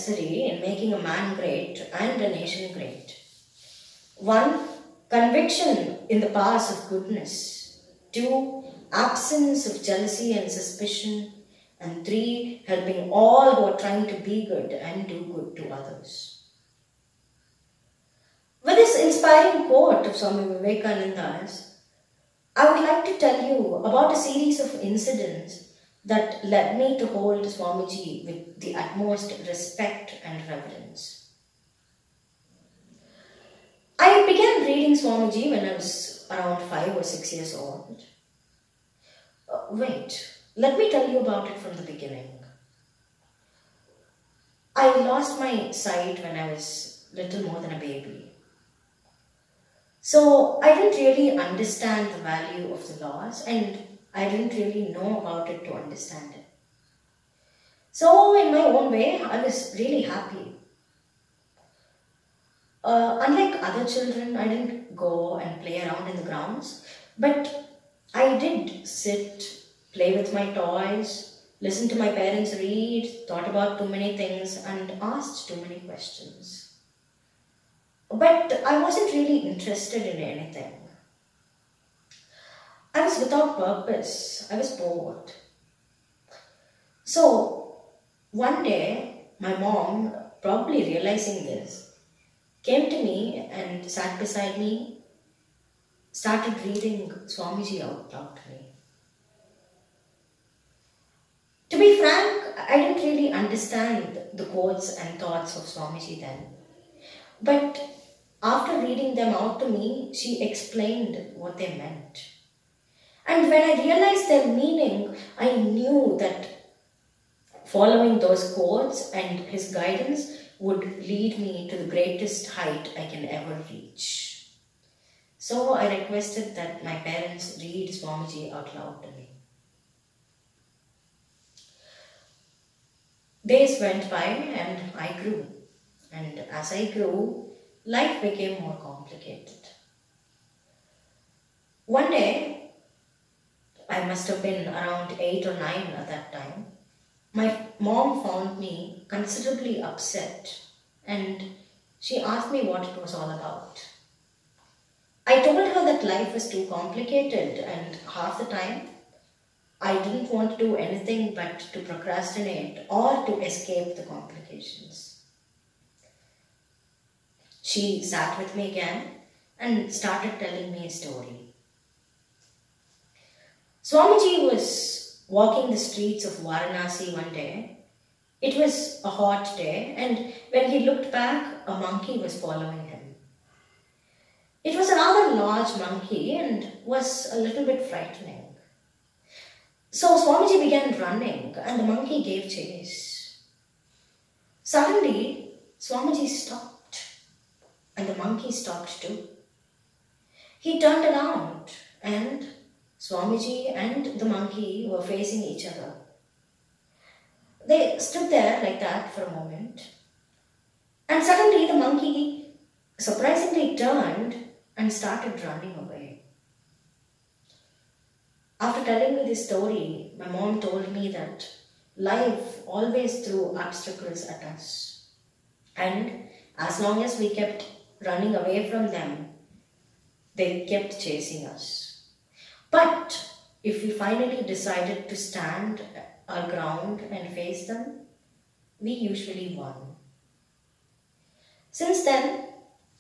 necessary in making a man great and a nation great. 1. Conviction in the powers of goodness. 2. Absence of jealousy and suspicion. And 3. Helping all who are trying to be good and do good to others. With this inspiring quote of Swami Vivekananda's, I would like to tell you about a series of incidents that led me to hold Swamiji with the utmost respect and reverence. I began reading Swamiji when I was around 5 or 6 years old. Wait, let me tell you about it from the beginning. I lost my sight when I was little more than a baby. So I didn't really understand the value of the loss, and I didn't really know about it to understand it. So in my own way, I was really happy. Unlike other children, I didn't go and play around in the grounds, but I did sit, play with my toys, listen to my parents read, thought about too many things, and asked too many questions. But I wasn't really interested in anything. I was without purpose. I was bored. So, one day, my mom, probably realizing this, came to me and sat beside me, started reading Swamiji out loud to me. To be frank, I didn't really understand the quotes and thoughts of Swamiji then. But after reading them out to me, she explained what they meant. And when I realized their meaning, I knew that following those quotes and his guidance would lead me to the greatest height I can ever reach. So I requested that my parents read Swamiji out loud to me. Days went by and I grew. And as I grew, life became more complicated. One day, I must have been around 8 or 9 at that time, my mom found me considerably upset and she asked me what it was all about. I told her that life was too complicated and half the time I didn't want to do anything but to procrastinate or to escape the complications. She sat with me again and started telling me a story. Swamiji was walking the streets of Varanasi one day. It was a hot day, and when he looked back, a monkey was following him. It was a rather large monkey and was a little bit frightening. So Swamiji began running and the monkey gave chase. Suddenly, Swamiji stopped and the monkey stopped too. He turned around and Swamiji and the monkey were facing each other. They stood there like that for a moment. And suddenly the monkey surprisingly turned and started running away. After telling me this story, my mom told me that life always threw obstacles at us. And as long as we kept running away from them, they kept chasing us. But if we finally decided to stand our ground and face them, we usually won. Since then,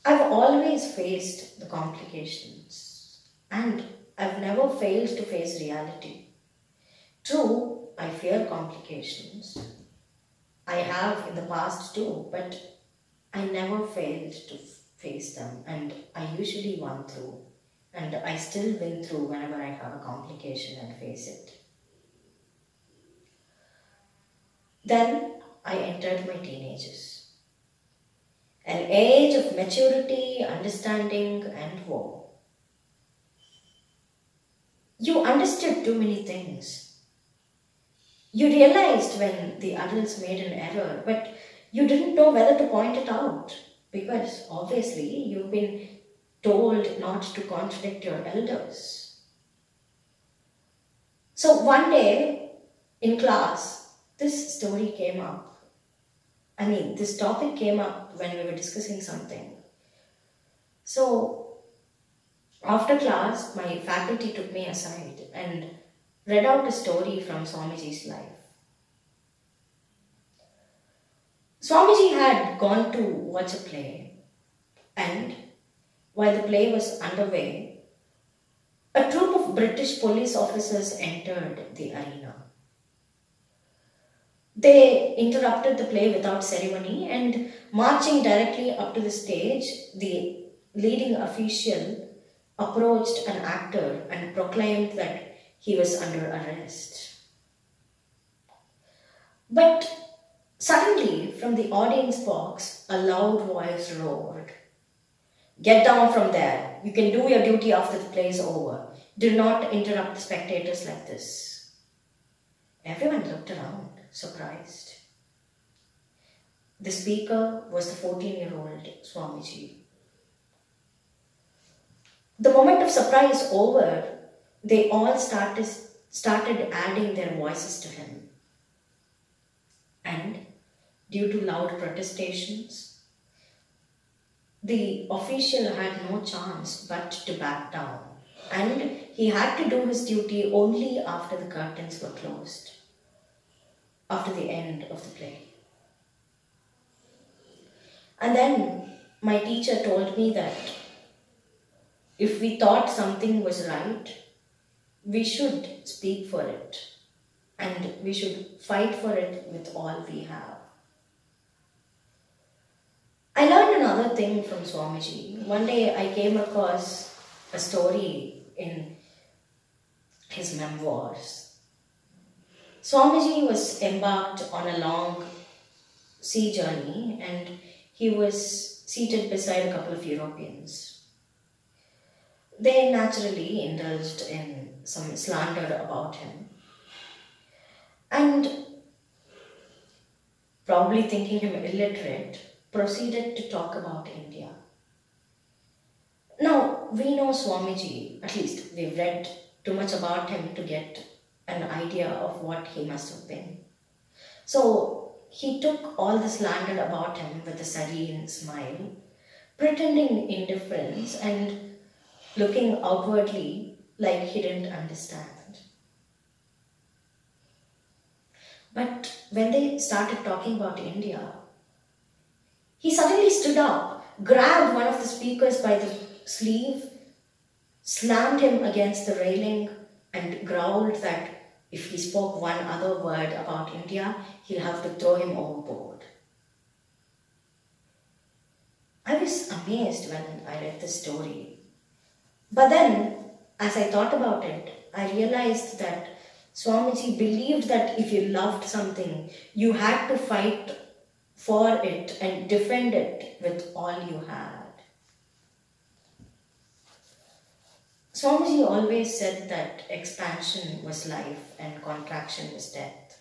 I've always faced the complications and I've never failed to face reality. True, I fear complications. I have in the past too, but I never failed to face them and I usually won through. And I still win through whenever I have a complication and face it. Then I entered my teenagers. An age of maturity, understanding and woe. You understood too many things. You realized when the adults made an error, but you didn't know whether to point it out because obviously you've been told not to contradict your elders. So one day in class, this story came up. I mean, this topic came up when we were discussing something. So, after class, my faculty took me aside and read out a story from Swamiji's life. Swamiji had gone to watch a play, and while the play was underway, a troop of British police officers entered the arena. They interrupted the play without ceremony, and marching directly up to the stage, the leading official approached an actor and proclaimed that he was under arrest. But suddenly, from the audience box, a loud voice roared, "Get down from there. You can do your duty after the play is over. Do not interrupt the spectators like this." Everyone looked around, surprised. The speaker was the 14-year-old Swamiji. The moment of surprise over, they all started adding their voices to him. And due to loud protestations, the official had no chance but to back down, and he had to do his duty only after the curtains were closed, after the end of the play. And then my teacher told me that if we thought something was right, we should speak for it, and we should fight for it with all we have. I learned another thing from Swamiji. One day I came across a story in his memoirs. Swamiji was embarked on a long sea journey, and he was seated beside a couple of Europeans. They naturally indulged in some slander about him, and probably thinking him illiterate, proceeded to talk about India. Now, we know Swamiji, at least we've read too much about him to get an idea of what he must have been. So, he took all the slander about him with a serene smile, pretending indifference and looking outwardly like he didn't understand. But when they started talking about India, he suddenly stood up, grabbed one of the speakers by the sleeve, slammed him against the railing, and growled that if he spoke one other word about India, he'll have to throw him overboard. I was amazed when I read the story. But then, as I thought about it, I realized that Swamiji believed that if you loved something, you had to fight for it and defend it with all you had. Swamiji always said that expansion was life and contraction was death.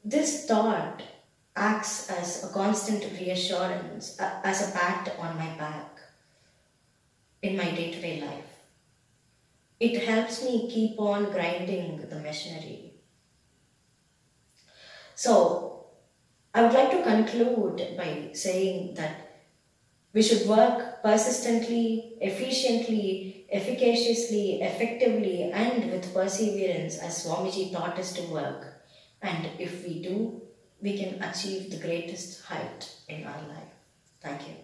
This thought acts as a constant reassurance, as a pat on my back in my day-to-day life. It helps me keep on grinding the machinery. So, I would like to conclude by saying that we should work persistently, efficiently, efficaciously, effectively, and with perseverance as Swamiji taught us to work. And if we do, we can achieve the greatest height in our life. Thank you.